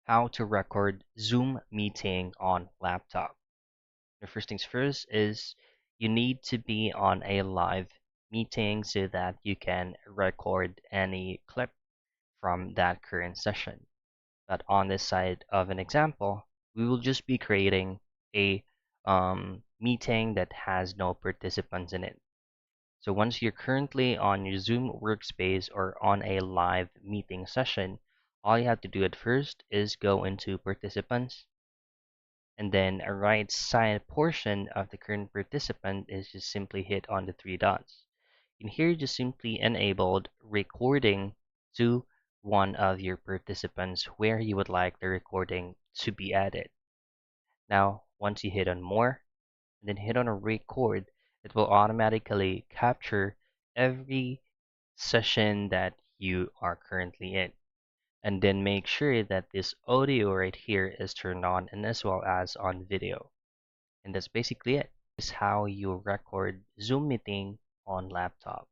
How to record Zoom meeting on laptop. The first things first is you need to be on a live meeting so that you can record any clip from that current session. But on this side of an example, we will just be creating a meeting that has no participants in it. So once you're currently on your Zoom workspace or on a live meeting session, all you have to do at first is go into participants, and then a right side portion of the current participant is just simply hit on the three dots. And here you just simply enabled recording to one of your participants where you would like the recording to be added. Now, once you hit on more, and then hit on a record, it will automatically capture every session that you are currently in. And then make sure that this audio right here is turned on and as well as on video. And that's basically it. This is how you record Zoom meeting on laptop.